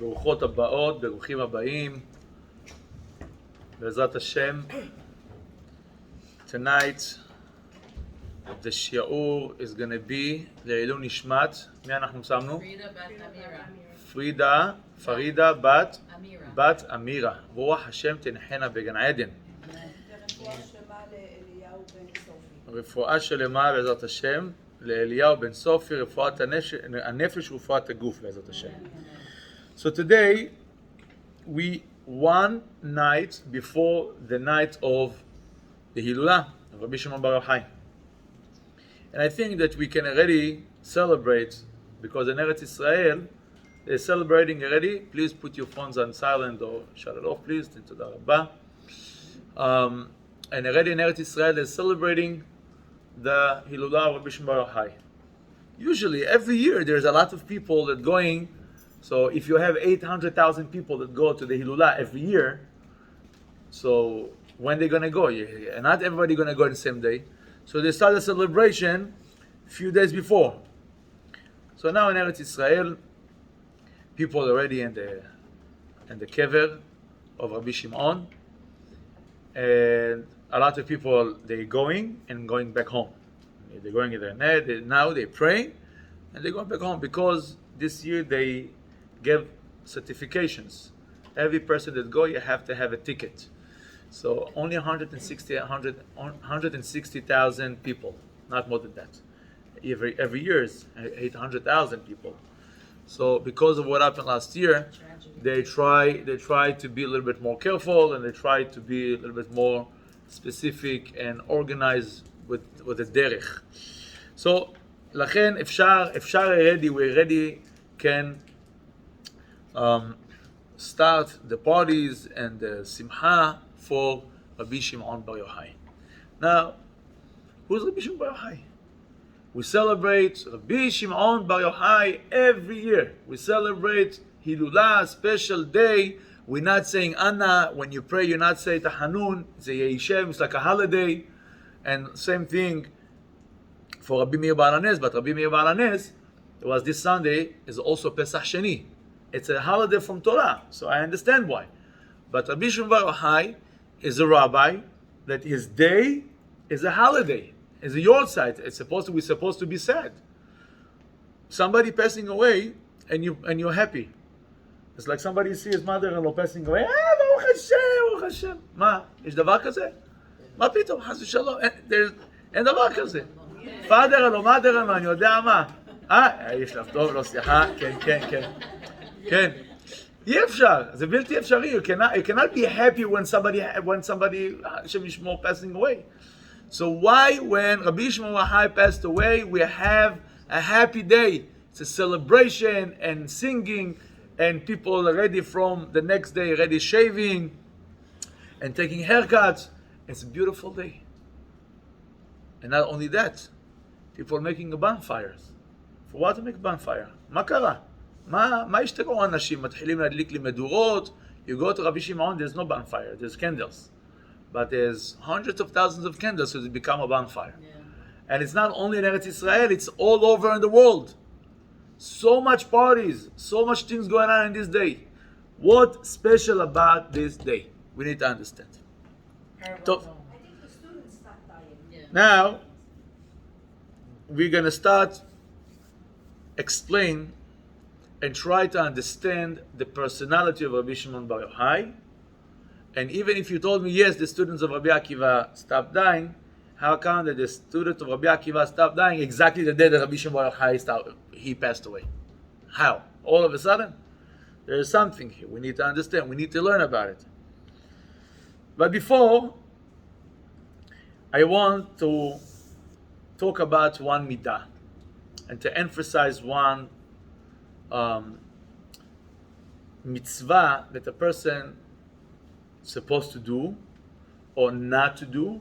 ברוכות הבאות, ברוכים הבאים, בעזרת השם. Tonight the שיעור is gonna be לעילוי נשמת, מי אנחנו שמנו? פרידה בת אמירה. רוח השם תנחנה בגן עדן. רפואה שלמה בעזרת השם לאליהו בן סופי, רפואת הנפש ורפואת הגוף בעזרת השם. So today we one night before the night of the Hilulat of Rabbi Shimon Bar Yochai. And I think that we can already celebrate, because in Eretz Israel they're celebrating already. Please put your phones on silent or shut it off, please. Toda Rabbi. And already in Eretz Israel they're celebrating the Hilulat of Rabbi Shimon Bar Yochai. Usually every year there's a lot of people that going. So if you have 800,000 people that go to the Hilulat every year, so when they're going to go? And not everybody going to go on the same day. So they start the celebration a few days before. So now in Eretz Israel, people are already in the kever of Rabbi Shimon. And a lot of people, they're going and going back home. They're going in their net, now they're praying, and they're going back home because this year they give certifications. Every person that go, you have to have a ticket. So only 160,000 people, not more than that. Every year is 800,000 people. So because of what happened last year, they try to be a little bit more careful, and they try to be a little bit more specific and organized with the derech. So לכן אפשר already, we already can start the parties and the simcha for Rabbi Shimon Bar Yochai. Now, who's Rabbi Shimon Bar Yochai? We celebrate Rabbi Shimon Bar Yochai every year. We celebrate Hilulat, special day. We're not saying Anna. When you pray, you're not saying Tahanun. It's a Yehishem. It's like a holiday. And same thing for Rabbi Meir Baal HaNes. But Rabbi Meir Baal HaNes, it was this Sunday, is also Pesach Sheni. It's a holiday from Torah, so I understand why. But Rabbi Shimon Bar Yochai is a rabbi that his day is a holiday, is a yortzeit. We're supposed to be sad. Somebody passing away, and you're happy. It's like somebody see his mother-in-law passing away. Baruch Hashem, Baruch Hashem. מה? יש דבר כזה? מה פתאום? חס ושלום. אין דבר כזה. father-in-law, mother-in-law, אני יודע מה. יש לך טוב, לא סליחה. כן. כן. אי אפשר. זה בלתי אפשרי. You cannot be happy when somebody השם ישמור passing away. So why when Rabbi Shimon Bar Yochai passed away, we have a happy day? It's a celebration and singing, and people are ready from the next day, ready shaving and taking haircuts. It's a beautiful day. And not only that, people are making bonfires. For what to make a bonfire? מה קרה? מה השתגעו אנשים? מתחילים להדליק לי מדורות. You go to Rabbi Shimon, there's no bonfire, there's candles. But there's hundreds of thousands of candles, so it become a bonfire. Yeah. And it's not only in Eretz Israel, it's all over in the world. So much parties, so much things going on in this day. What's special about this day? We need to understand. I think the students start dying. Yeah. Now, we're going to start explain and try to understand the personality of Rabbi Shimon Bar Yochai. And even if you told me, yes, the students of Rabbi Akiva stopped dying, how come that the student of Rabbi Akiva stopped dying exactly the day that Rabbi Shimon Bar Yochai he passed away? How? All of a sudden? There is something here. We need to understand. We need to learn about it. But before, I want to talk about one midah and to emphasize one mitzvah that a person is supposed to do or not to do.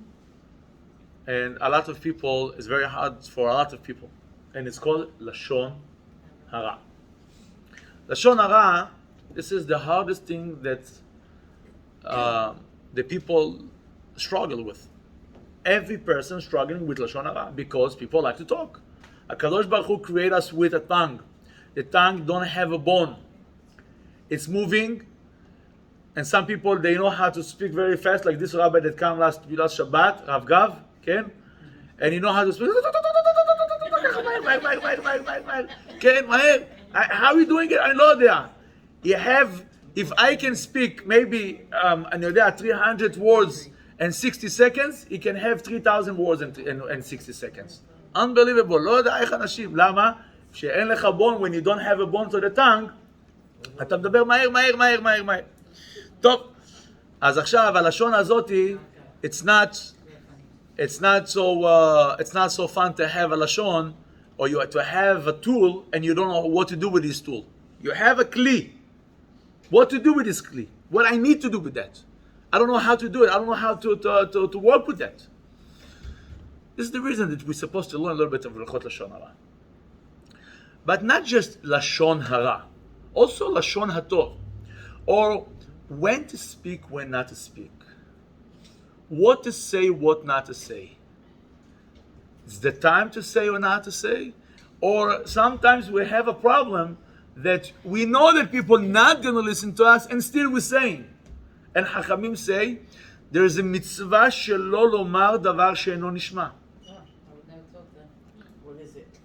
And a lot of people, it's very hard for a lot of people. And it's called Lashon Hara. Lashon Hara, this is the hardest thing that the people struggle with. Every person struggling with Lashon Hara because people like to talk. HaKadosh Baruch Hu created us with a tongue. The tongue don't have a bone. it's moving, and some people, they know how to speak very fast, like this rabbi that came last Shabbat, Rav Gav, כן? And you know how to speak, כן, מהר. How are you doing it? אני לא יודע. If I can speak maybe, אני יודע, 300 words in 60 seconds, he can have 3,000 words in 60 seconds. Unbelievable. לא יודע איך אנשים. למה? שאין לך bone, when you don't have a bone to the tongue, אתה מדבר מהר, מהר, מהר, מהר, מהר. טוב, אז עכשיו, הלשון הזאתי, it's not so fun to have a lashon, or to have a tool and you don't know what to do with this tool. You have a kli. What to do with this kli? What I need to do with that? I don't know how to do it. I don't know how to work with that. This is the reason that we're supposed to learn a little bit of Hilchot Lashon Hara. But not just Lashon Hara, also Lashon Hatov, or when to speak, when not to speak. What to say, what not to say. It's the time to say or not to say. Or sometimes we have a problem that we know that people are not going to listen to us and still we're saying. And Chachamim say, there is a mitzvah shelo lomar davar she'eno nishma. What is it?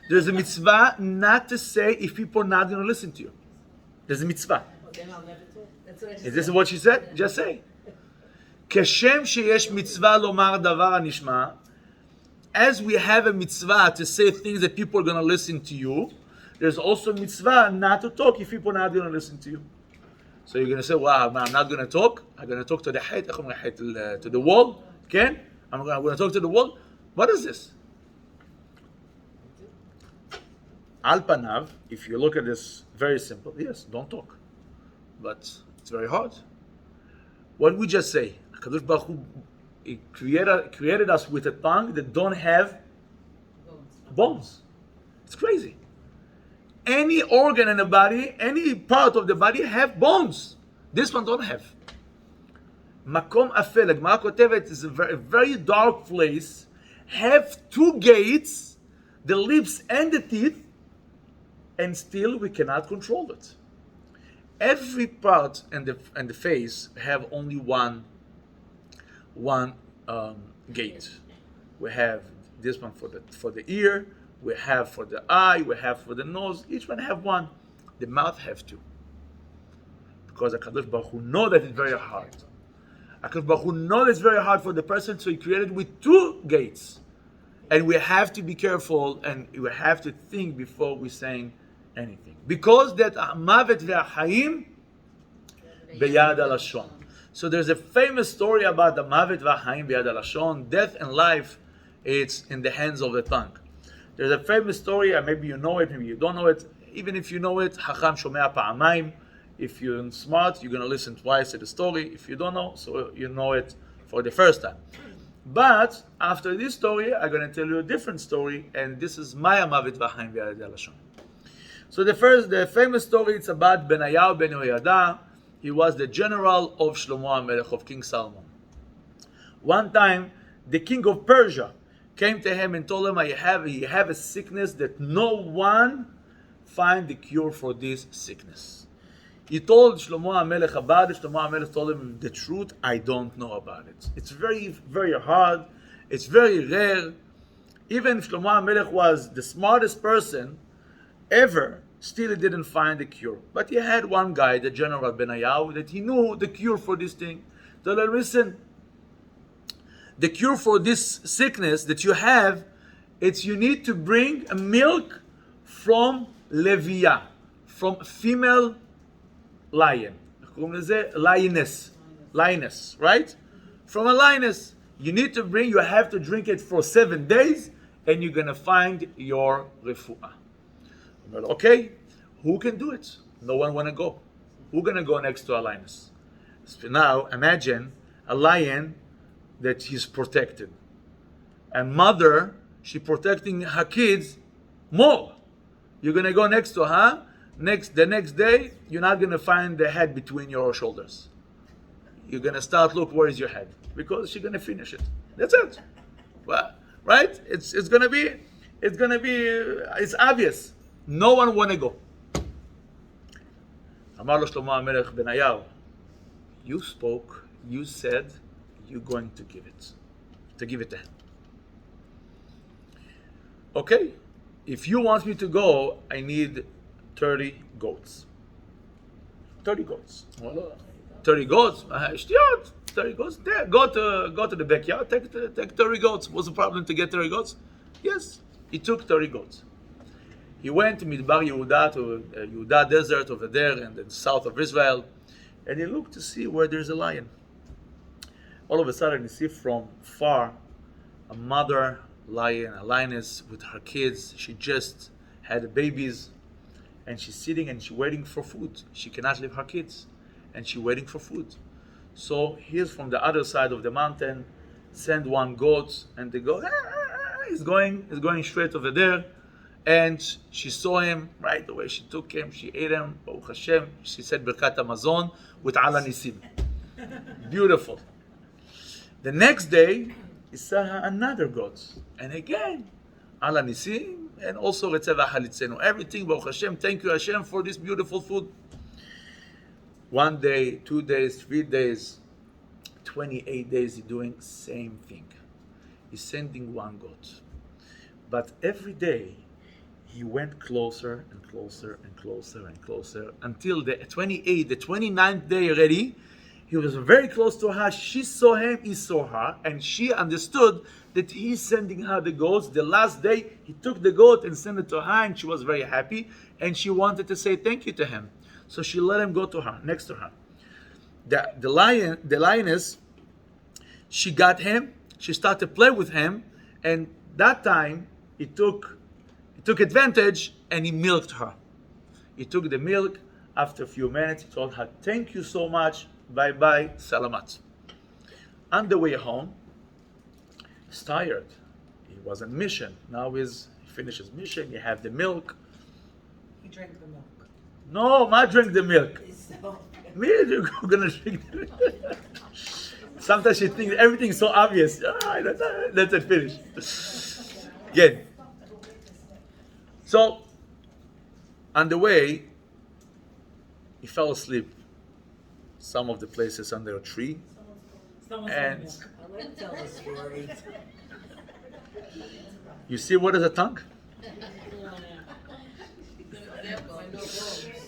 There's a mitzvah not to say if people are not going to listen to you. There's a mitzvah. Then I'll never talk. That's what I just Is this said. what she said? Just say. כשם שיש מצווה לומר דבר הנשמע, as we have a mitzvah to say things that people are going to listen to you, there's also a mitzvah not to talk if people are not going to listen to you. So you're going to say, wow, I'm not going to talk. I'm going to talk to the height, to the wall. Okay? I'm going to talk to the wall. What is this? Al panav, if you look at this, very simple. Yes, don't talk. But it's very hard. What did we just say? HaKadosh Baruch Hu, He created us with a tongue that don't have bones. It's crazy. Any organ in the body, any part of the body have bones. This one don't have. Makom afel, Gemara כותבת, is a very dark place, have two gates, the lips and the teeth, and still we cannot control it. Every part and the face have only one gate. We have this one for the ear, we have for the eye, we have for the nose. Each one have one. The mouth have two. Because HaKadosh Baruch Hu know that it's very hard. HaKadosh Baruch Hu know that it's very hard for the person, so He created with two gates. And we have to be careful and we have to think before we saying anything. Because that Mavet ve'Chaim beyad halashon. So there's a famous story about the Mavet ve'Chaim beyad halashon. Death and life, it's in the hands of the tongue. There's a famous story, and maybe you know it, maybe you don't know it. Even if you know it, Chacham shomea pa'amayim. If you're smart, you're going to listen twice to the story. If you don't know, so you know it for the first time. But after this story, I'm going to tell you a different story, and this is Maya Mavet ve'Chaim beyad halashon. So the famous story, it's about Benayahu ben Yehoyada. He was the general of Shlomo HaMelech, of King Solomon. One time, the king of Persia came to him and told him, you have a sickness that no one find the cure for this sickness. He told Shlomo HaMelech about it. Shlomo HaMelech told him the truth, I don't know about it. It's very, very hard. It's very rare. Even if Shlomo HaMelech was the smartest person ever, still he didn't find the cure. But he had one guy, the general Benayahu, that he knew the cure for this thing. Told him, listen, the cure for this sickness that you have, it's you need to bring a milk from Leviah, from female lion. Lioness, right? From a lioness. You need to bring, you have to drink it for 7 days, and you're going to find your refuah. Well, okay, who can do it? No one want to go. Who's going to go next to a lioness? So now, imagine a lion that he's protected. A mother, she protecting her kids more. You're going to go next to her. The next day, you're not going to find the head between your shoulders. You're going to start, look, where is your head? Because she's going to finish it. That's it. Well, right? It's going to be, it's obvious. No one want to go. אמר לו שלמה המלך בניהו, you spoke, you said, you're going to give it to him. Okay, if you want me to go, I need 30 goats. 30 goats. 30 goats? שטויות, 30 goats. There, go to the backyard, take 30 goats. What's the problem to get 30 goats? Yes, he took 30 goats. He went to Midbar Yehuda, to Yehuda desert over there in the south of Israel, and he looked to see where there's a lion. All of a sudden, you see from far a mother lion, a lioness with her kids. She just had babies, and she's sitting and she's waiting for food. She cannot leave her kids, and she's waiting for food. So here's from the other side of the mountain, send one goat, and the goat is going straight over there. And she saw him right away. She took him, she ate him. Baruch Hashem, she said Birkat HaMazon with Ala Nisim. Beautiful. The next day, he saw another goat, and again, Ala Nisim, and also Retzeva Halitzenu. Everything, Baruch Hashem, thank you Hashem for this beautiful food. 1 day, 2 days, 3 days, 28 days, he's doing same thing. He's sending one goat. But every day, he went closer and closer and closer and closer until the 29th day already. He was very close to her. She saw him, he saw her, and she understood that he's sending her the goats. The last day, he took the goat and sent it to her, and she was very happy, and she wanted to say thank you to him. So she let him go to her, next to her. The lioness, she got him, she started to play with him, and that time, he took advantage, and he milked her. He took the milk. After a few minutes, he told her, thank you so much, bye-bye, salamat. On the way home, he's tired. He was on mission. Now he finished his mission, he had the milk. He drank the milk. No, I drink the milk. So, Me, you're gonna drink the milk. Sometimes she thinks everything's so obvious. Let it finish. Again. So, on the way, he fell asleep. Some of the places under a tree. And I like to tell the story. you see what is a tongue?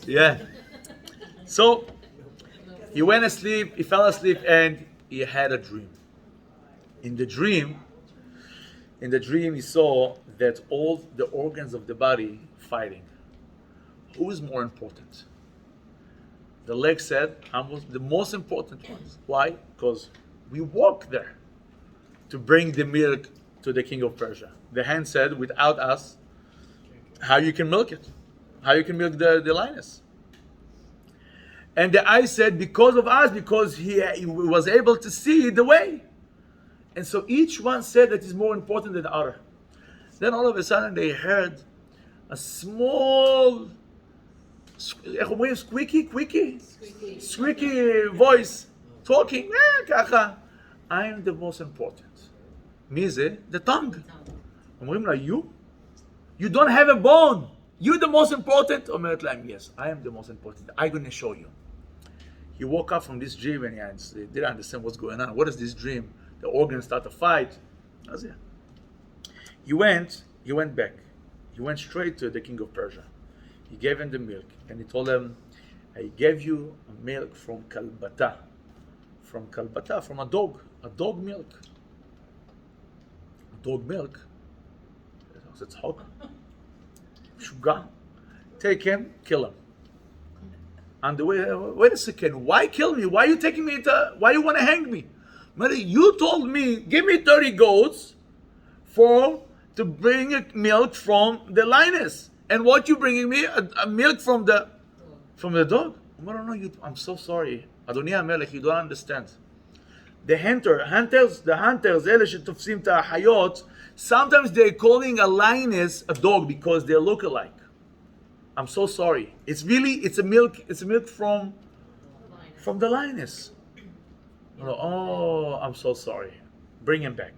Yeah. So, he went asleep, he fell asleep, and he had a dream. In the dream, he saw that all the organs of the body fighting. Who is more important? The leg said, I'm the most important ones. Why? Because we walk there to bring the milk to the king of Persia. The hand said, without us, how you can milk it? How you can milk the lioness? And the eye said, because of us, because he was able to see the way. And so each one said that is more important than the other. Then all of a sudden they heard a small, squeaky voice talking. I am the most important. מי זה? The tongue. אומרים לה, you don't have a bone. You're the most important. אומרת להם, yes, I am the most important. I'm going to show you. He woke up from this dream and he didn't understand what's going on. What is this dream? The organs start to fight. That's it. He went back. He went straight to the king of Persia. He gave him the milk and he told him, I gave you a milk from kalbata. From a dog milk. Dog milk? It's hot. Sugar. Take him, kill him. On the way, wait a second, why kill me? Why are you taking me why you want to hang me? Mary, you told me, give me 30 goats to bring milk from the lioness. And what you bringing me? A milk from the dog? I'm so sorry. Adoni HaMelech, you don't understand. The hunters, אלה שתופסים את החיות, sometimes they're calling a lioness a dog because they look alike. I'm so sorry. It's a milk from the lioness. Oh, I'm so sorry. Bring him back.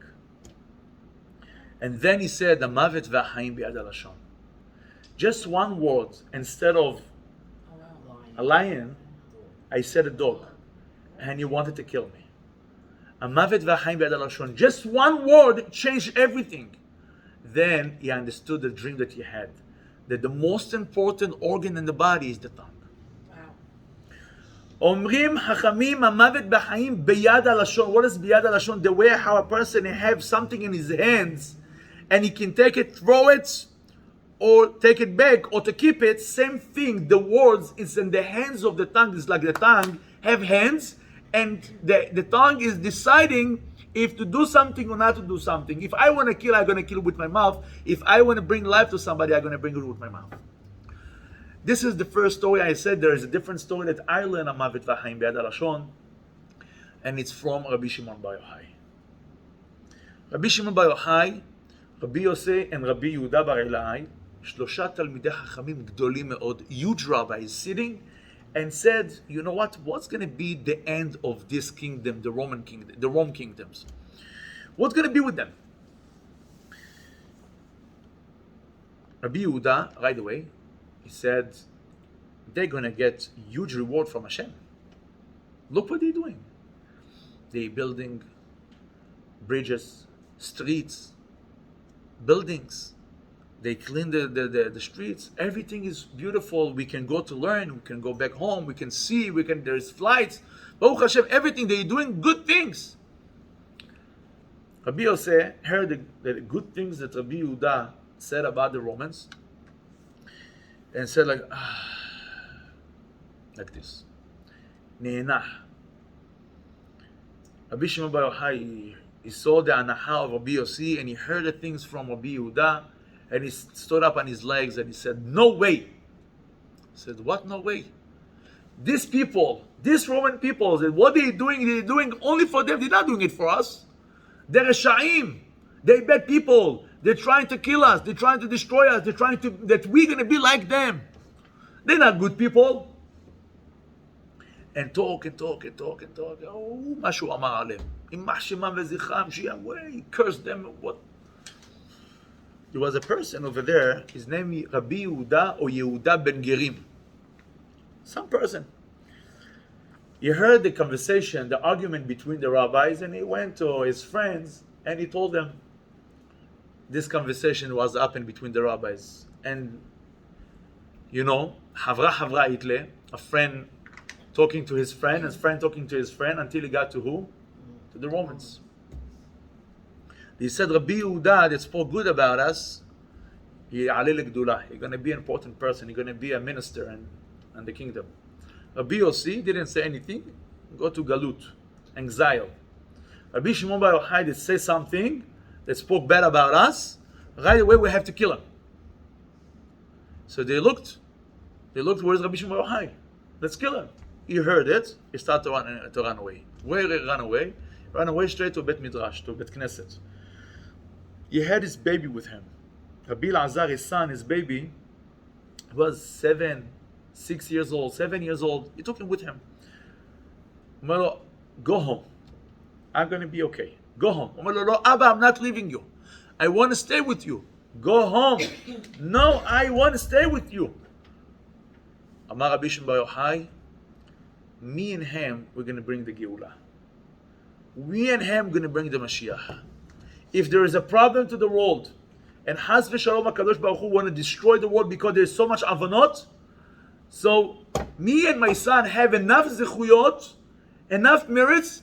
And then he said, "Amavet v'haim bi'ad halashon." Just one word instead of a lion, I said a dog, and he wanted to kill me. Amavet v'chaim b'yad halashon. Just one word changed everything. Then he understood the dream that he had, that the most important organ in the body is the tongue. Omrim hachamim amavet b'chaim b'yad halashon. What is b'yad halashon? The way how a person have something in his hands, and he can take it, throw it, or take it back, or to keep it. Same thing. The words is in the hands of the tongue. It's like the tongue have hands, and the tongue is deciding if to do something or not to do something. If I want to kill, I'm going to kill with my mouth. If I want to bring life to somebody, I'm going to bring it with my mouth. This is the first story I said. There is a different story that I learned on Mavet V'Chaim B'Yad HaLashon, and it's from Rabbi Shimon Bar Yohai. Rabbi Shimon Bar Yohai, Rabbi Yosef, and Rabbi Yehuda Bar Elai, שלושה תלמידי חכמים גדולים מאוד, huge rabbis, sitting and said, you know what, what's going to be the end of this kingdom, the Roman kingdom, the Rome kingdoms? What's going to be with them? Rabbi Yehuda, right away, he said, they're going to get huge reward from Hashem. Look what they're doing. They're building bridges, streets, buildings. They clean the streets. Everything is beautiful. We can go to learn. We can go back home. We can see. There's flights. Baruch Hashem, everything. They're doing good things. Rabbi Yosef heard the good things that Rabbi Yehuda said about the Romans, and said like this. Ne'enah. Rabbi Shimon Bar Yochai, he saw the anaha of Rabbi Yossi, and he heard the things from Rabbi Yehuda, and he stood up on his legs and he said, no way. He said, what no way? These people, these Roman people, what they're doing only for them. They're not doing it for us. They're Reshaim. They're bad people. They're trying to kill us. They're trying to destroy us. They're trying to, that we're going to be like them. They're not good people. And talk. Oh, משהו אמר עליהם. יימח שמם וזכרם, שיהוה, cursed them. What? There was a person over there, his name is Rabbi Yehuda or Yehuda ben Gerim. Some person. He heard the conversation, the argument between the rabbis, and he went to his friends and he told them this conversation was happening between the rabbis. And you know, Havra itle, a friend talking to his friend, and his friend talking to his friend, until he got to who? To the Romans. He said, Rabbi Yehuda that spoke good about us, he's going to be an important person. He's going to be a minister in the kingdom. Rabbi Yossi didn't say anything. Go to Galut, exile. Rabbi Shimon Bar Yochai did say something that spoke bad about us. Right away we have to kill him. So they looked, where's Rabbi Shimon Bar Yochai? Let's kill him. He heard it. He started to run away. Where he ran away? Ran away straight to Bet Midrash, to Bet Knesset. He had his baby with him. Rabbi Elazar, his son, his baby, was 7 years old. He took him with him. Omar, go home. I'm going to be okay. Go home. Omar, no, Abba, I'm not leaving you. I want to stay with you. Go home. No, I want to stay with you. Amar Rabbi Shimon Bar Yochai, me and him, we're going to bring the Geula. We and him going to bring the Mashiach. If there is a problem to the world, and Chas v'Shalom HaKadosh Baruch Hu want to destroy the world because there's so much avonot, so me and my son have enough zechuyot, enough merits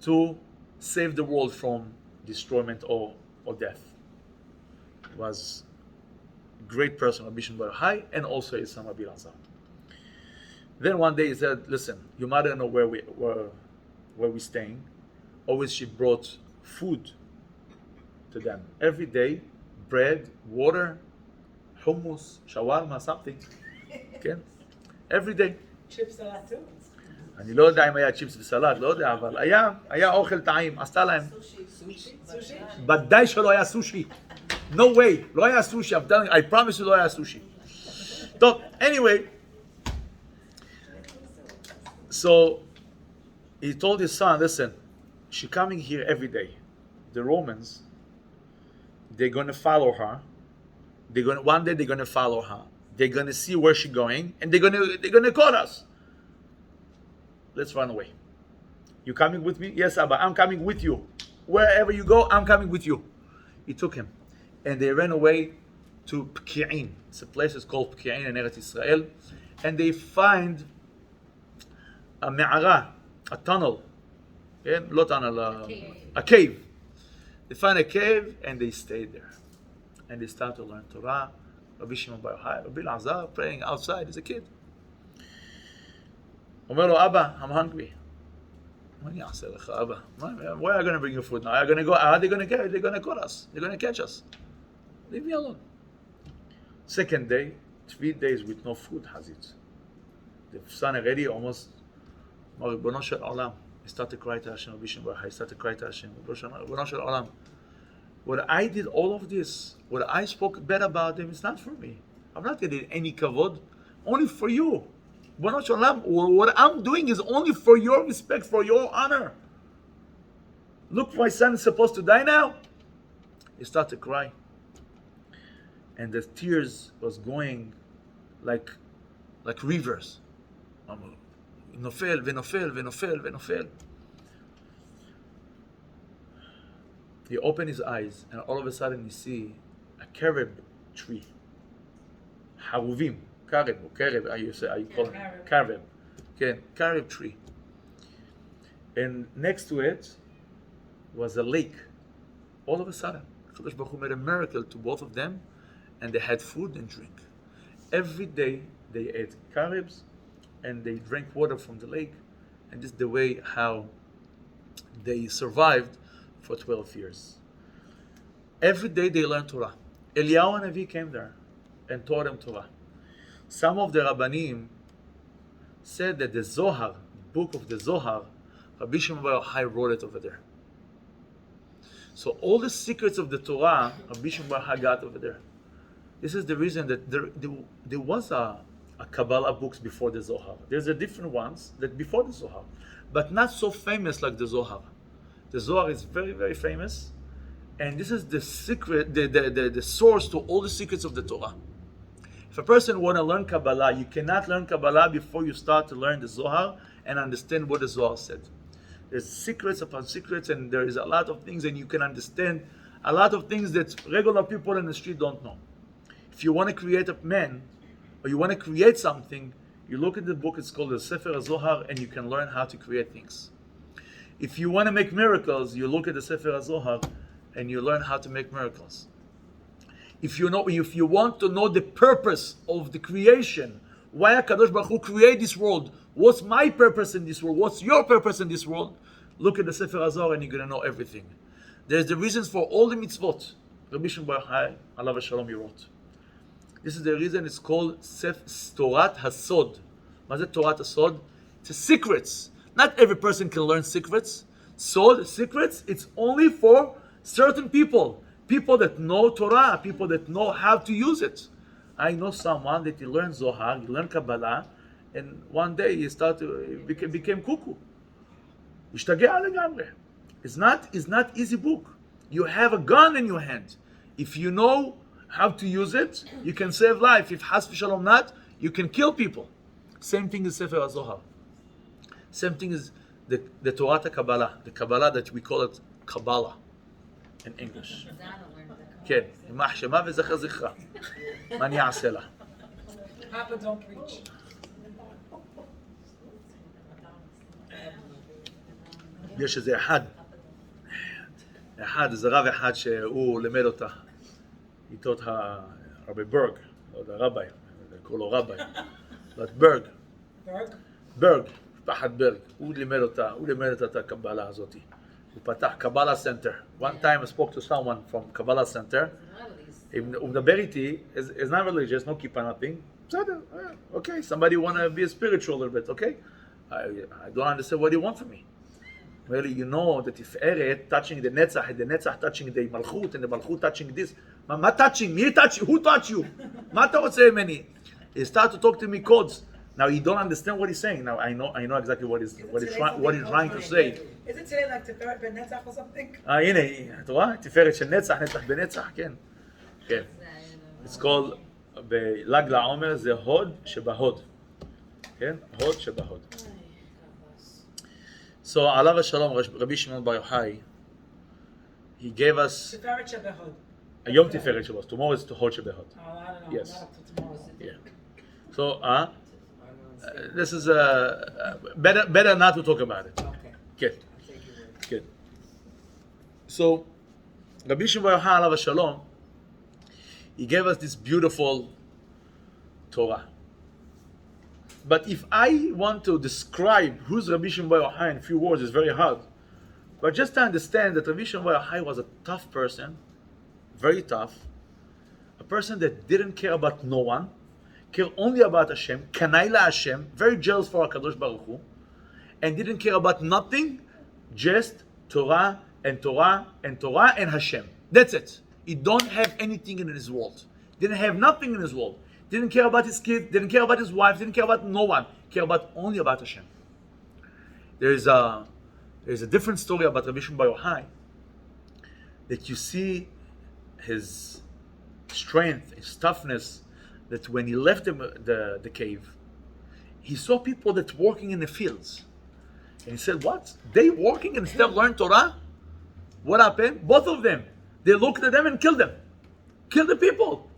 to save the world from destroyment or death. He was a great person, Rabbi Shimon Bar Yochai, and also his son Rabbi Elazar. Then one day he said, listen, your mother know where we're staying. Always she brought food to them. Every day, bread, water, hummus, shawarma, something. Okay? Every day. Chips salad too. אני לא יודע אם היה צ'יפס וסלט, לא יודע, אבל היה אוכל טעים, עשתה להם. Sushi. ודאי שלא היה סושי. No way, לא היה סושי, I promise you לא היה סושי. טוב, anyway, so he told his son, listen, she's coming here every day. The Romans, they're going to follow her. One day they're going to follow her. They're gonna see where she's going, and they're gonna call us. Let's run away. You coming with me? Yes, Abba, I'm coming with you. Wherever you go, I'm coming with you. He took him, and they ran away to Pki'in. It's a place that's called Pki'in in Eretz Israel, and they find a me'ara, a tunnel, not tunnel, a cave. They find a cave and they stayed there, and they start to learn Torah. Rabbi Shimon Bar Yochai, Rabbi Lazar praying outside as a kid. אומר לו, Abba, I'm hungry. מה אני אעשה לך, Abba? Where are you going to bring your food now? Are they going to get it? They're going to call us. They're going to catch us. Leave me alone. Second day, 3 days with no food, Hazit. The son already almost, ריבונו של עולם. He started to cry to Hashem, Rabbi Shimon Bar Yochai. He started to cry to Hashem, ריבונו של עולם. What I did all of this, what I spoke bad about them, it's not for me. I'm not getting any kavod, only for you. ריבונו של עולם, what I'm doing is only for your respect, for your honor. Look, my son is supposed to die now. He started to cry. And the tears was going like rivers. נופל ונופל ונופל ונופל. He opened his eyes, and all of a sudden he see a carob tree. Haruvim, carob, how you call it? Carob. Okay, carob tree. And next to it was a lake. All of a sudden, Kadosh Baruch Hu made a miracle to both of them, and they had food and drink. Every day they ate carobs, and they drank water from the lake, and this is the way how they survived for 12 years. Every day they learned Torah. Eliyahu Hanavi came there and taught them Torah. Some of the Rabbanim said that the Zohar, book of the Zohar, Rabbi Shimon Bar Yochai wrote it over there. So all the secrets of the Torah, Rabbi Shimon Bar Yochai got over there. This is the reason that there was a Kabbalah books before the Zohar. There's a different ones that before the Zohar, but not so famous like the Zohar. The Zohar is very, very famous, and this is the secret, the source to all the secrets of the Torah. If a person want to learn Kabbalah, you cannot learn Kabbalah before you start to learn the Zohar and understand what the Zohar said. There's secrets upon secrets, and there is a lot of things, and you can understand a lot of things that regular people in the street don't know. If you want to create a man, or you want to create something, you look at the book, it's called the Sefer Zohar, and you can learn how to create things. If you want to make miracles, you look at the Sefer Zohar, and you learn how to make miracles. If you want to know the purpose of the creation, why HaKadosh Baruch Hu create this world, what's my purpose in this world, what's your purpose in this world, look at the Sefer Zohar and you're going to know everything. There's the reasons for all the mitzvot. Rabbi Shimon Bar Yochai, alav hashalom, he wrote. This is the reason it's called Torat HaSod. What is Torat HaSod? It's a secrets. Not every person can learn secrets. Sod, secrets, it's only for certain people. People that know Torah, people that know how to use it. I know someone that he learned Zohar, he learned Kabbalah, and one day he became cuckoo. השתגע לגמרי. It's not easy book. You have a gun in your hand. If you know how to use it, you can save life. If has v'shalom not, you can kill people. Same thing is Sefer HaZohar. Same thing is the Torah Kabbalah, the Kabbalah that we call it Kabbalah in English. כן, יימח שמה וזכר זכרה. מה אני אעשה לה? Papa don't preach. יש איזה איזה רב אחד שהוא לימד אותה. איתו את הרבי ברג, לא יודע, רבי, קורא לו רבי. ברג. ברג, פחד ברג. הוא לימד אותה את הקבלה הזאת. הוא פתח קבלה סנטר. One time I spoke to someone from קבלה סנטר. הוא מדבר איתי, it's not religious, no כיפה, nothing. בסדר, okay, somebody want to be a spiritual a little bit, okay? I don't understand what you want from me. Really, you know that if Eret touching the Netzach, and the Netzach touching the Malchut, and the Malchut touching this, מה touching? מי touch you? Who touch you? מה אתה רוצה ממני? He started to talk to me codes. Now you don't understand what he's saying. Now I know exactly what he's trying to say. Is it today like Tiferet ben Netzach or something? הנה, אתה רואה? תפארת של נצח, נצח בנצח, כן. כן. It's called בל"ג לעומר זה הוד שבהוד. כן? הוד שבהוד. So, עליו השלום, רבי שמעון בר יוחאי, he gave us Tiferet Shebehod. היום תפארת שבהוד. Tomorrow is to hod שבהוד. Oh, I don't know. Yes. Not up to tomorrow. Yeah. So, this is better not to talk about it. Okay. כן. כן. So, רבי שמעון בר יוחאי עליו השלום, he gave us this beautiful Torah. But if I want to describe who's Rabbi Shimon bar Yochai in a few words, it's very hard. But just to understand that Rabbi Shimon bar Yochai was a tough person, very tough, a person that didn't care about no one, cared only about Hashem, kanai la Hashem, very jealous for HaKadosh Baruch Hu, and didn't care about nothing, just Torah and Torah and Torah and Hashem. That's it. He don't have anything in his world. Didn't have nothing in his world. Didn't care about his kids, didn't care about his wife, didn't care about no one. Care about only about Hashem. There's a different story about Rabbi Shimon bar Yochai that you see his strength, his toughness, that when he left the cave, he saw people that working in the fields. And he said, what? They working and still learn Torah? What happened? Both of them. They looked at them and killed them. Killed the people.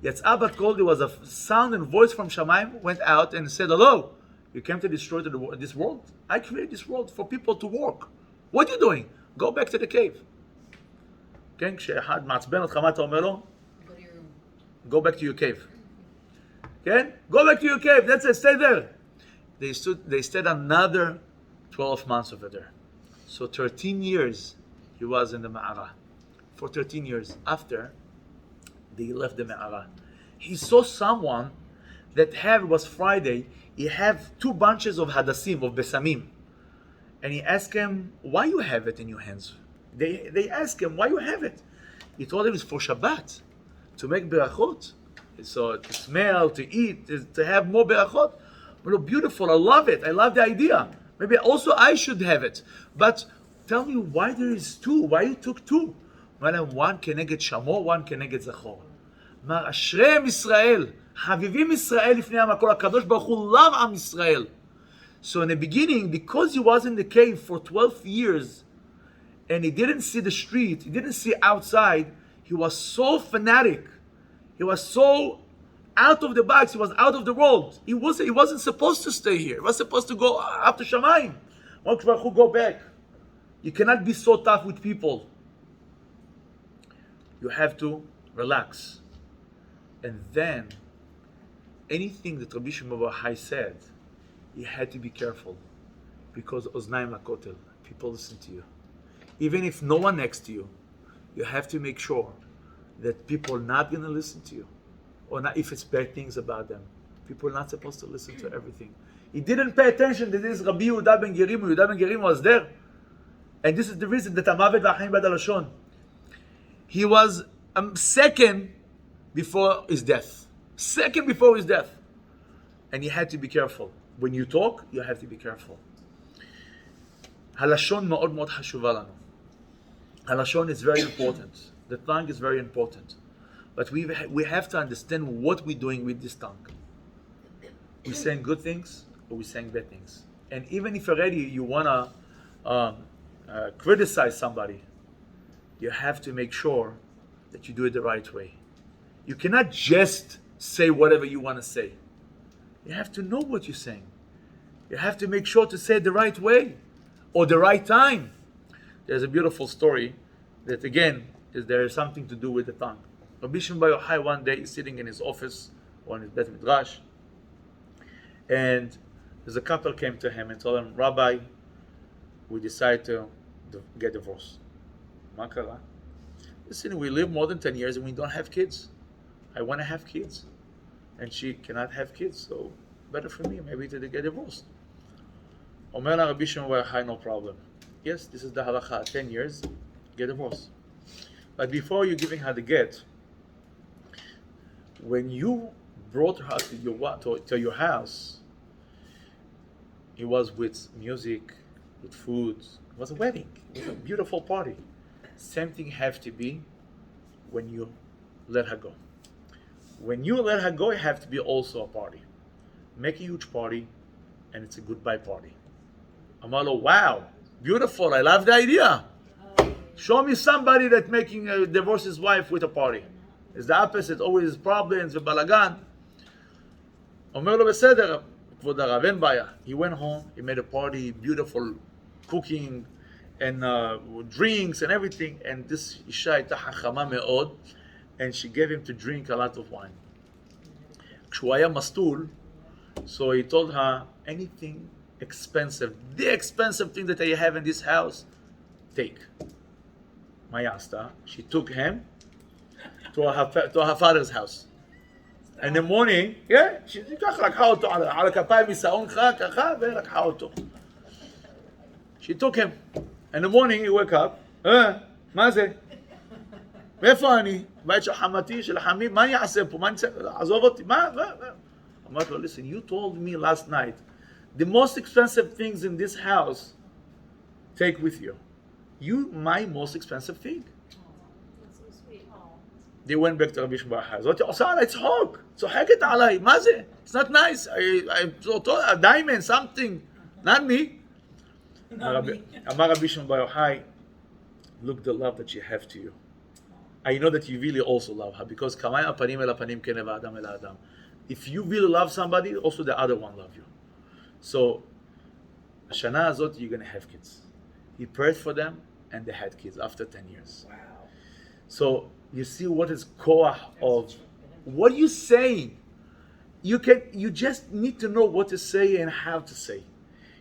Yet Abba called, there was a sound and voice from Shamayim, went out and said, hello, you came to destroy this world? I created this world for people to work. What are you doing? Go back to the cave. כן, כשאחד מעצבן אותך, מה אתה אומר לו? Go back to your cave. כן? Go back to your cave, that's it, stay there. They stayed another 12 months over there. So 13 years he was in the Ma'ara. For 13 years. After, they left the Me'ara. He saw someone that it was Friday, he have 2 bunches of hadassim, of besamim. And he asked him, why you have it in your hands? They asked him, why you have it? He told him it's for Shabbat, to make berachot. So to smell, to eat, to have more berachot. Well, beautiful, I love it. I love the idea. Maybe also I should have it. But tell me why there is 2, why you took 2? One כנגד שמור, one כנגד זכור. אמר, אשריהם ישראל, חביבים ישראל לפני המקור, הקדוש ברוך הוא love עם ישראל. So in the beginning, because he was in the cave for 12 years, and he didn't see the street, he didn't see outside, he was so fanatic, he was so out of the box, he was out of the world. He wasn't supposed to stay here, he was supposed to go up to Shamayim. Go back. You cannot be so tough with people. You have to relax. And then, anything that Rabbi Shimon bar Yochai said, you had to be careful. Because Oznaim lakotel, people listen to you. Even if no one next to you, you have to make sure that people are not going to listen to you. Or not if it's bad things about them. People are not supposed to listen to everything. He didn't pay attention that this Rabbi Yehuda ben Gerim, Yehuda ben Gerim was there. And this is the reason that Amavet v'Achayim b'Yad HaLashon. He was second before his death. Second before his death. And he had to be careful. When you talk, you have to be careful. הלשון מאוד מאוד חשובה לנו. הלשון is very important. The tongue is very important. But we have to understand what we're doing with this tongue. We're saying good things or we're saying bad things. And even if already you want to criticize somebody, you have to make sure that you do it the right way. You cannot just say whatever you want to say. You have to know what you're saying. You have to make sure to say it the right way or the right time. There's a beautiful story that again, there is something to do with the tongue. Rabbi Shimon bar Yochai one day is sitting in his office or in his Bet Midrash, and there's a couple came to him and told him, Rabbi, we decided to get divorced. מה קרה? Listen, we live more than 10 years and we don't have kids. I want to have kids. And she cannot have kids, so better for me, maybe to get divorced. אומר לה רבי שמעון בר יוחאי, no problem. Yes, this is the halacha, 10 years, get divorced. But before you're giving her the get, when you brought her to your house, it was with music, with food. It was a wedding. It was a beautiful party. Same thing have to be when you let her go. when you let her go, you have to be also a party. Make a huge party, and it's a goodbye party. אמר לו, wow, beautiful, I love the idea. Show me somebody that making divorce his wife with a party. It's the opposite, always problems ובלגן. אומר לו, בסדר, כבוד הרב, אין בעיה. He went home, he made a party, beautiful cooking, and drinks and everything, and this אישה הייתה חכמה מאוד, and she gave him to drink a lot of wine. כשהוא היה מסטול, so he told her, anything expensive, the expensive thing that I have in this house, take. מה היא עשתה? She took him to her father's house. In the morning, yeah, she ככה לקחה אותו על הכפיים מסעונך, ככה, ולקחה אותו. She took him. In the morning he woke up, מה זה? מאיפה אני? בית של חמתי, של חמי, מה אני אעשה פה? מה אני צריך? עזוב אותי, מה? אמרתי לו, listen, you told me last night, the most expensive things in this house, take with you. You, my most expensive thing. That's so sweet. They went back to רבי שמעון בר יוחאי. זאת עושה עליי צחוק, צוחקת עליי, מה זה? It's not nice, a diamond, something, not me. אמר רבי שמעון בר יוחאי, look the love that you have to you. I know that you really also love her, because כמים הפנים אל הפנים כן לב האדם אל האדם. If you really love somebody, also the other one love you. So, השנה הזאת you're gonna have kids. He prayed for them, and they had kids after 10 years. Wow. So, you see what is koach of, what are you saying? You just need to know what to say and how to say.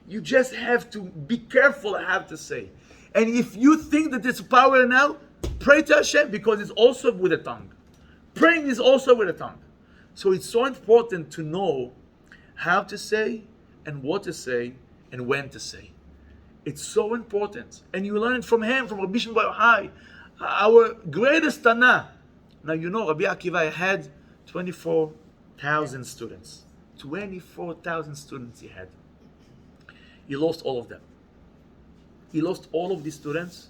You just have to be careful how to say. And if you think that it's power now, pray to Hashem, because it's also with the tongue. Praying is also with the tongue. So it's so important to know how to say and what to say and when to say. It's so important. And you learn it from him, from Rabbi Shimon Bar Yochai, our greatest Tana. Now you know Rabbi Akiva had 24,000 students. 24,000 students he had. He lost all of them. He lost all of these students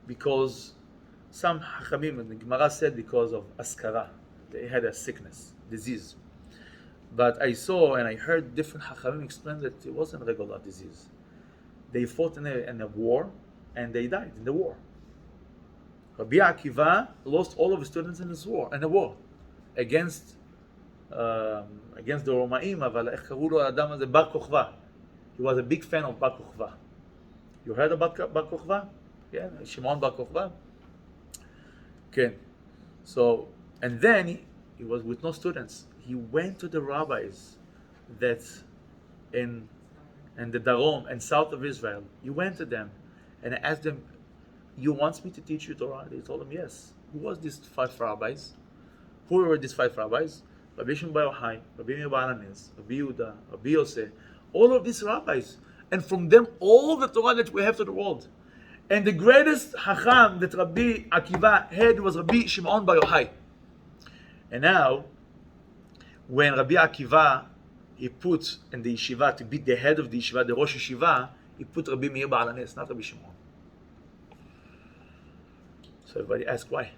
because some Hachamim, and the Gemara said because of Askara. They had a sickness, disease. But I saw and I heard different Hachamim explain that it wasn't a regular disease. They fought in a war and they died in the war. Rabbi Akiva lost all of his students in the war against the Romaim, אבל איך קראו לו האדם הזה? בר כוכבא. He was a big fan of בר כוכבא. You heard about בר כוכבא? Yeah, שמעון בר כוכבא? Okay. So, and then he was with no students. He went to the rabbis that in the Darom and south of Israel. He went to them and asked them, you want me to teach you Torah? They told him, yes. Who was these 5 rabbis? Who were these 5 rabbis? Rabbi Shimon Bar Yochai, Rabbi Meir Bar Ananis, Rabbi Yehuda, Rabbi Yosef, all of these rabbis. And from them, all the Torah that we have to the world. And the greatest Hacham that Rabbi Akiva had was Rabbi Shimon Bar Yochai. And now, when Rabbi Akiva, he put in the yeshiva, to be the head of the yeshiva, the Rosh Yeshiva, he put Rabbi Meir Bar Ananis, not Rabbi Shimon. So everybody asked why?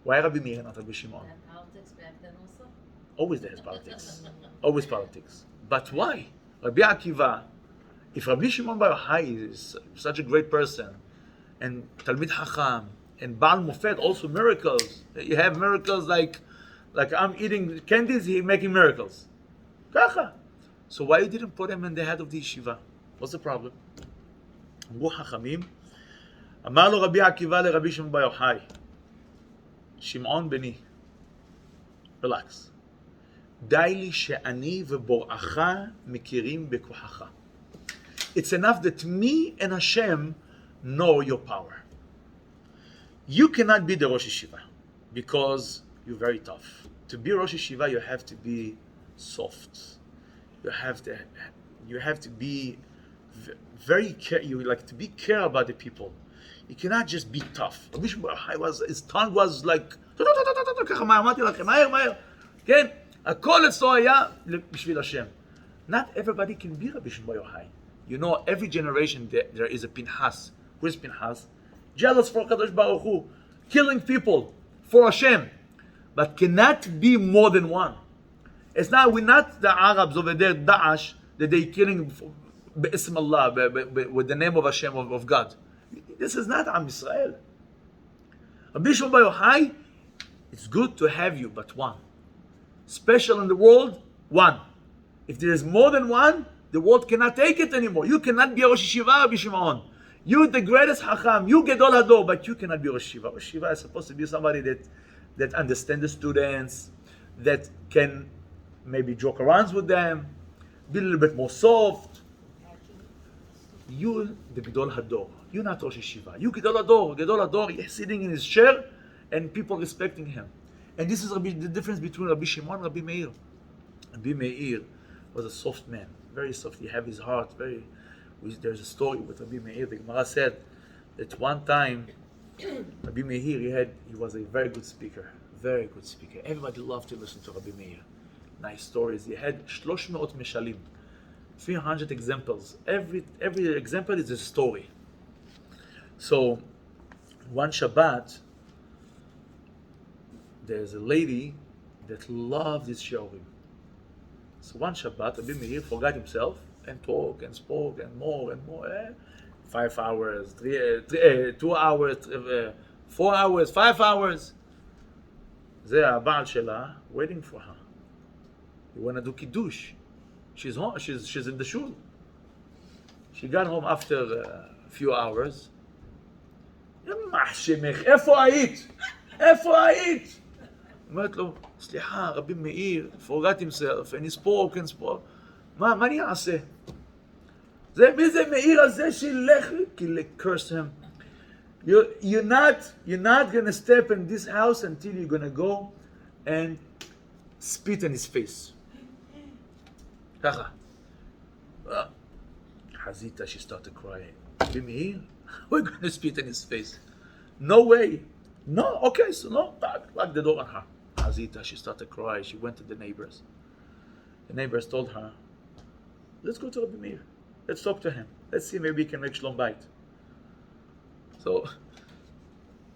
Why Rabbi Meir, not Rabbi Shimon? And politics back then also? Always there's politics. Always politics. But why? Rabbi Akiva, if Rabbi Shimon Bar Yochai is such a great person, and Talmid Chacham, and Baal Mofet, also miracles. You have miracles like I'm eating candies, he's making miracles. Kacha. So why you didn't put him in the head of the yeshiva? What's the problem? אמרו חכמים, אמר לו רבי עקיבא לרבי שמעון בר יוחאי, שמעון בני, relax. די לי שאני ובוראך מכירים בכוחך. It's enough that me and Hashem know your power. You cannot be the Rosh Yeshiva because you're very tough. To be Rosh Yeshiva, you have to be soft. You have to be very you like to be care about the people. You cannot just be tough. His tongue was like ככה מה אמרתי לכם, מהר. כן, הכל אצלו היה בשביל השם. Not everybody can be Rabbi Shimon Bar Yochai. You know, every generation there is a Pinchas. Who is Pinchas? Jealous for Kadosh Baruch Hu, killing people for Hashem. but cannot be more than one. It's not, we're not the Arabs over there, Daesh, that they killing Bism Allah, with the name of Hashem, of God. This is not Am Yisrael. Rabbi Shimon Bar Yochai, it's good to have you, but one. Special in the world, one. If there is more than one, the world cannot take it anymore. You cannot be a Rosh Yeshiva, Rabbi Shimon. You're the greatest Chacham. You Gedol Hador, but you cannot be Rosh Yeshiva. Rosh Yeshiva is supposed to be somebody that understands the students, that can maybe joke around with them, be a little bit more soft. You, the Gedol Hador. You're not Rosh Yeshiva. You Gedol Hador. Gedol Hador, he's sitting in his chair and people respecting him. And this is the difference between Rabbi Shimon and Rabbi Meir. Rabbi Meir was a soft man, very soft. He had his heart very. There's a story with Rabbi Meir. The Gemara said that one time, Rabbi Meir, he was a very good speaker, very good speaker. Everybody loved to listen to Rabbi Meir. Nice stories. He had 300 meshalim, 300 examples. Every example is a story. So one Shabbat, there's a lady that loved this shiurim. So one Shabbat, Rabbi Meir forgot himself and talked and spoke and more. 5 hours, 2 hours, 4 hours, 5 hours. זה הבעל שלה waiting for her. You want to do kiddush. She's home. She's in the shul. She got home after a few hours. מה שמך? איפה היית? איפה היית? אומרת לו, סליחה, רבי מאיר, forgot himself, and he spoke. מה אני אעשה? מי זה מאיר הזה שילך? כי curse him. You're not going to step in this house until you're going to go and spit in his face. ככה. חזיתה, she started crying. רבי מאיר? We're going to spit in his face. No way. No, okay, so no, lock the door on her. Hazita, she started crying. She went to the neighbors. The neighbors told her, let's go to Rabbi Meir. Let's talk to him. Let's see, maybe we can make Shalom Bayit. So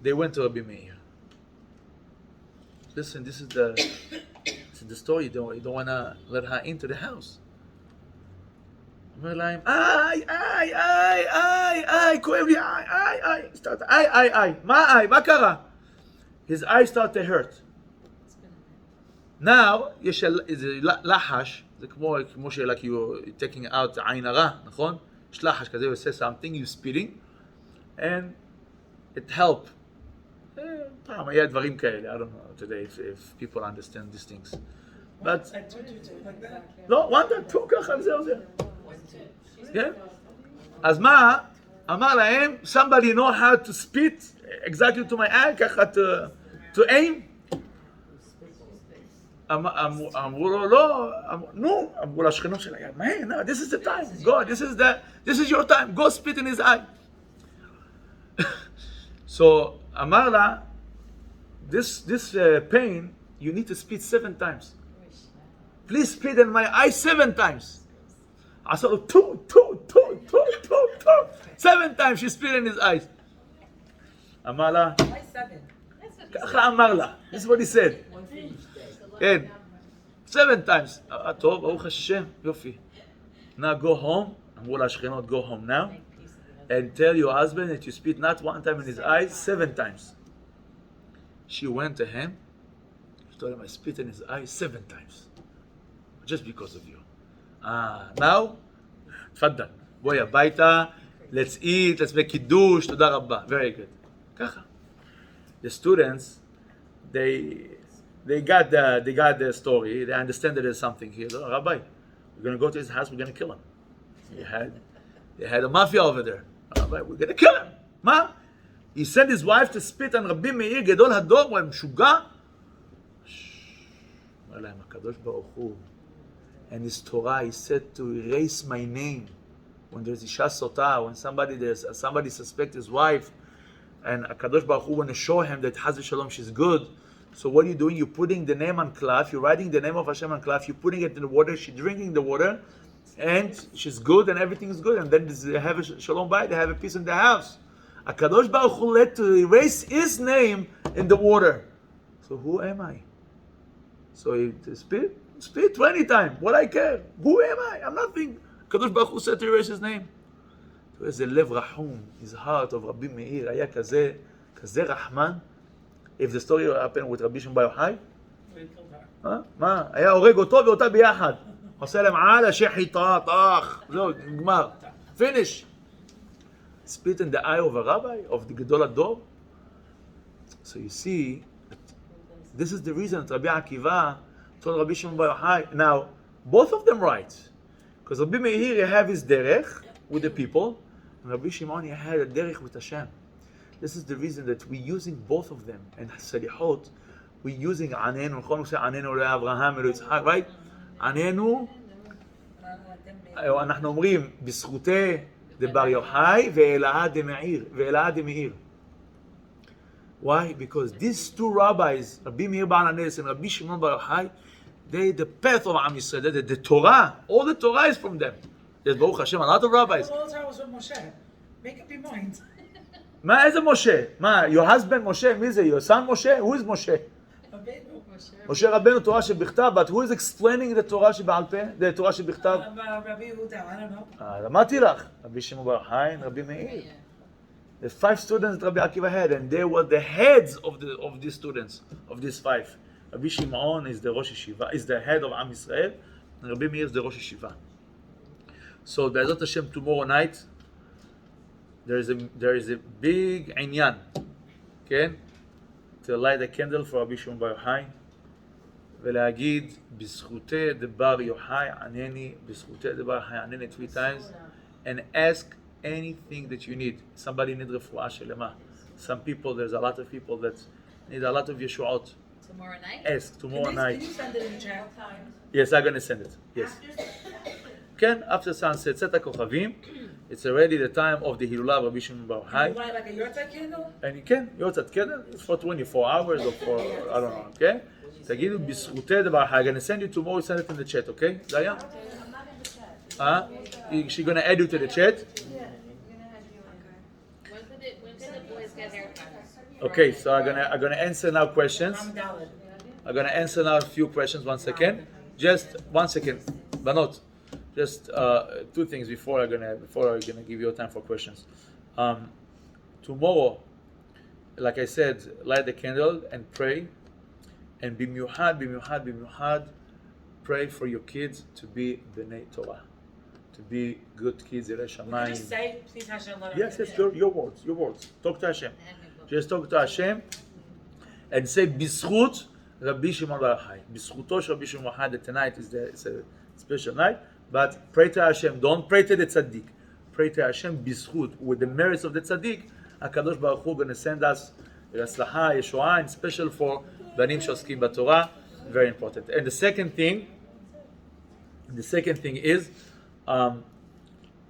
they went to Rabbi Meir. Listen, this is the story. You don't want to let her into the house. אומר להם, כואב לי, מה קרה? His eyes start to hurt. Now, יש איזה לחש, זה כמו like you're taking out עין הרע, נכון? יש לחש כזה, you say something, you spitting, and it help. פעם היה דברים כאלה, I don't know today if people understand these things. But, לא, one, two, ככה, וזהו. כן? אז מה? אמר להם, somebody know how to spit exactly to my eye, ככה to aim? אמרו לו, לא, אמרו לשכנות של היד, man, no, this is the time, go, this is your time, go spit in his eye. So, אמר לה, this pain, you need to spit 7 times. Please spit in my eye 7 times. I saw 2. 7 times she spit in his eyes. אמר לה, Why 7? ככה אמר לה. This is what he said. כן. 7 times. טוב, ברוך השם, יופי. Now go home. אמרו לה השכנות, go home now. And tell your husband that you spit not 1 time in his eyes, 7 times. She went to him. She told him, I spit in his eyes 7 times. Just because of you. Now, תפדל. בואי הביתה, let's eat, let's make kiddush, תודה רבה. Very good. ככה. The students, they got the story, they understand that there's something here. Rabbi, we're going to go to his house, we're going to kill him. They had a mafia over there. Rabbi, we're going to kill him. מה? He sent his wife to spit on רבי מאיר, גדול הדור, הוא משוגע. אומר להם, הקדוש ברוך הוא, and his Torah, he said to erase my name. When there's Isha Sota, when somebody suspects his wife, and Akadosh Baruch Hu want to show him that Chas v'Shalom she's good. So what are you doing? You're putting the name on cloth. You're writing the name of Hashem on cloth. You're putting it in the water. She's drinking the water, and she's good, and everything is good. And then they have a Shalom Bayit. They have a peace in the house. Akadosh Baruch Hu let to erase his name in the water. So who am I? So he spit 20 times. What I care? Who am I? I'm nothing. Kadosh Baruch Hu said to erase his name. So איזה לב רחום, his heart of רבי מאיר היה כזה רחמן. If the story happened with רבי שמעון בר יוחאי, מה? היה הורג אותו ואותה ביחד. עושה להם על השחיטה, טח. זהו, נגמר. Finish. Spit in the eye of a rabbi, of the גדול הדור. So you see, this is the reason that Rabbi Akiva told Rabbi Shimon Bar Yochai. Now, both of them right. Because Rabbi Meir have his derech with the people, and Rabbi Shimon had a derech with Hashem. This is the reason that we're using both of them. And Salihot, we're using Anenu, we say Anenu Avraham, Yitzchak, right? Anenu, אנחנו אומרים, בזכותי דבר יוחאי ואלהה דמאיר. Why? Because these two rabbis, Rabbi Meir Baal HaNes and Rabbi Shimon Bar Yochai, they the path of Am Yisrael, the Torah, all the Torah is from them. There's Baruch Hashem, a lot of rabbis. All the time was with Moshe. Make up your mind. מה, איזה משה? מה, your husband משה? מי זה? Your son משה? Who is משה? Rabbeinu. משה רבנו, תורה שבכתב, but who is explaining the תורה שבעל פה? the תורה שבכתב? Rabbi Yehuda, I don't know. אמרתי לך, רבי שמעון בר יוחאי, רבי מאיר. The 5 students that Rabbi Akiva had, and they were the heads of these students, of these 5. Rabbi Shimon is the Rosh Yeshiva, is the head of Am Yisrael, and Rabbi Meir is the Rosh Yeshiva. So, Be'ezrat Hashem, tomorrow night, there is a big inyan, okay? To light a candle for Rabbi Shimon bar Yochai, ולהגיד, בזכותי דבר יוחאי ענני, בזכותי דבר יוחאי ענני 3 times, and ask anything that you need. Somebody need refuah shelema. Some people, there's a lot of people that need a lot of yeshuot. Tomorrow night? Ask tomorrow night. Can you send it in the chat? Yes, I'm going to send it. Yes. Can after sunset, צאת הכוכבים. It's already the time of the Hilulat of Rabbi Shimon bar Can you Yochai. light like a yurtzeit candle? And you can, יוצאת candle, it's for 24 hours or for, I don't know, okay? תגידו, בזכותי דבר יוחאי. I'm going to send you tomorrow, send it in the chat, okay? זה היה? I'm not in the chat. She's going to add you to the chat? When did the boys get haircuts? Okay, so I'm gonna answer now questions. I'm Daled. I'm gonna answer now a few questions. 1 second, just 1 second, Banot. Just 2 things before I'm gonna give you time for questions. Tomorrow, like I said, light the candle and pray, and bimiuhad, pray for your kids to be b'nei Torah, to be good kids. Can you just say, please Hashem, let Yes, your words. Talk to Hashem. Just talk to Hashem and say B'zchut Rabbi Shimon bar Yochai. B'zchuto shel Rabbi Shimon bar Yochai. That tonight it's a special night, but pray to Hashem. Don't pray to the tzaddik. Pray to Hashem B'zchut, with the merits of the tzaddik. HaKadosh Baruch Hu going to send us Raslaha, Yeshua, and special for Banim Shoskim B'Torah. Very important. And the second thing is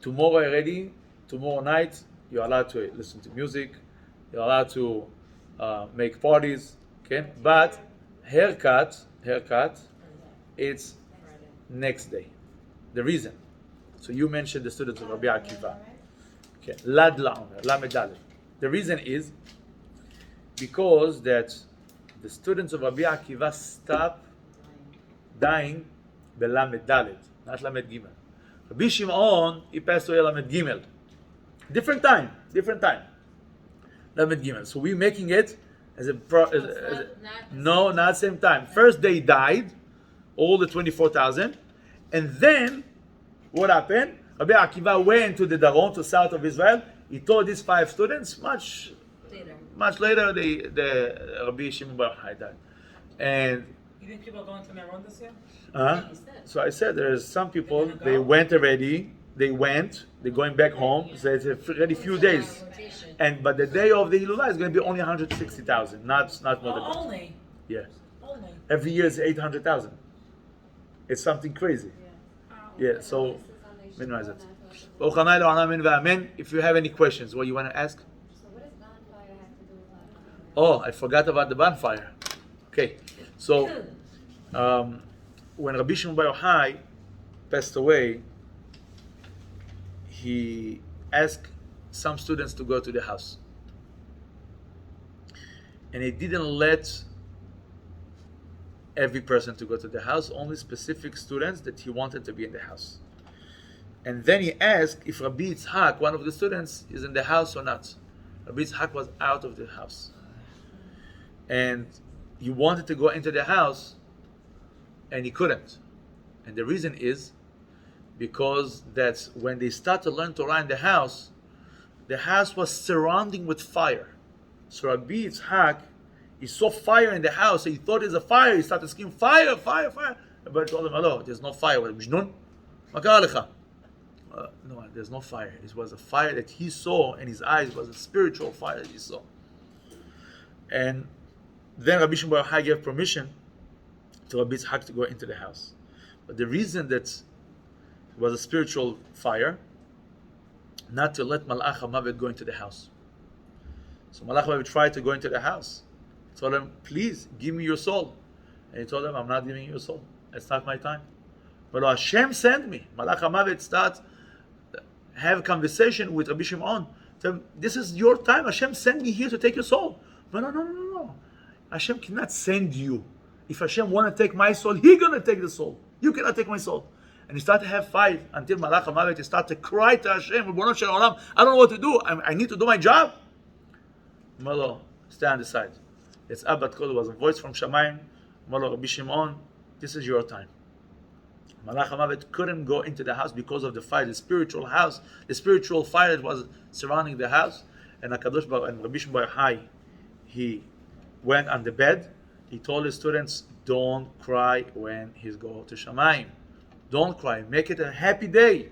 tomorrow night you're allowed to listen to music, you're allowed to make parties, okay? But haircut, it's next day. The reason. So you mentioned the students of Rabbi Akiva. Okay. Lad La'omer, Lamed Daled. The reason is because that the students of Rabbi Akiva stop dying belamed Daled, not Lamed Gimel. Rabbi Shimon, he passed away Lamed Gimel. Different time. Lamed Gimel. So we're making it as no, not same time. First they died, all the 24,000, and then what happened? Rabbi Akiva went to the Daron, to south of Israel. He taught these 5 students. Much later, the Rabbi Shimon bar Yochai died. And You think people are going to Meron this year? so I said there's some people, they went already. They're going back home. So it's already few days. But the day of the Hilulat is going to be only 160,000, not more than that. Only. Yeah. Only. Every year is 800,000. It's something crazy. Yeah. So minimize it. If you have any questions, what you want to ask? So what does bonfire have to do with life? Oh, I forgot about the bonfire. Okay. So when Rabbi Shimon bar Yochai passed away, he asked some students to go to the house. And he didn't let every person to go to the house, only specific students that he wanted to be in the house. And then he asked if Rabbi Yitzhak, one of the students, is in the house or not. Rabbi Yitzhak was out of the house. And he wanted to go into the house, and he couldn't. And the reason is because that's when they start to learn Torah in the house was surrounding with fire. So Rabbi Yitzhak, he saw fire in the house, so he thought there's a fire, he started screaming, fire, fire, fire. Everybody told him, hello, there's no fire. No, there's no fire. It was a fire that he saw in his eyes, it was a spiritual fire that he saw. And then Rabbi Shimon Bar Yochai gave permission to Rabbi Yitzhak to go into the house. But the reason that it was a spiritual fire, not to let Malach HaMavet go into the house. So Malach HaMavet tried to go into the house. He told him, please, give me your soul. And he told him, I'm not giving you your soul. It's not my time. But Hashem sent me. Malach HaMavet start have a conversation with Rabbi Shimon. Tell him, this is your time. Hashem sent me here to take your soul. No. Hashem cannot send you. If Hashem want to take my soul, He's going to take the soul. You cannot take my soul. And he started to have fight until Malach HaMavet started to cry to Hashem, Ribono Shel Olam, I don't know what to do. I need to do my job. Malo, stay on the side. It's Abbat Kol, was a voice from Shamayim. Malo, Rabbi Shimon, this is your time. Malach HaMavet couldn't go into the house because of the fire, the spiritual house, the spiritual fire that was surrounding the house. And HaKadosh Baruch and Rabbi Shimon Bar Yochai, he went on the bed. He told his students, don't cry when he goes to Shamayim. Don't cry. Make it a happy day.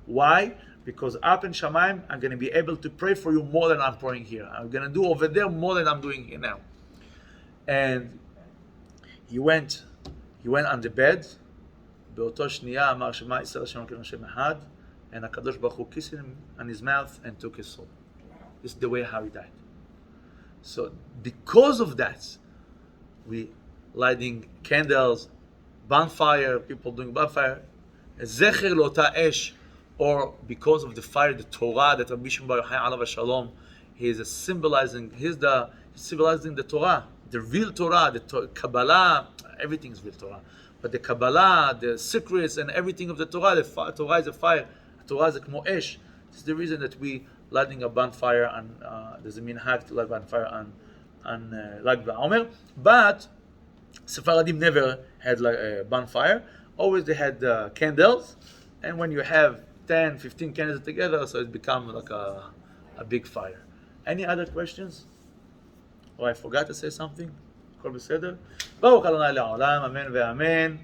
Why? Because up in Shamayim, I'm going to be able to pray for you more than I'm praying here. I'm going to do over there more than I'm doing here now. And he went on the bed. באותו שנייה אמר שמע ישראל השם אלוקינו השם אחד, and HaKadosh Baruch Hu kissed him on his mouth and took his soul. This is the way how he died. So because of that, we lighting candles, bonfire, people doing bonfire, zecher lota esh, or because of the fire, the Torah that Rabbi Shimon Bar Yochai alav shalom, he is symbolizing the Torah, the real Torah, the Kabbalah, everything is real Torah. But the Kabbalah, the secrets, and everything of the Torah, Torah is a fire. Torah is a kmo esh. This is the reason that we lighting a bonfire, and there's a minhag to light bonfire on Lag BaOmer. But Sephardim never had like a bonfire. Always they had candles, and when you have 10, 15 candles together, so it becomes like a big fire. Any other questions? Oh, I forgot to say something. הכל בסדר? ברוך ה' לעולם, אמן ואמן.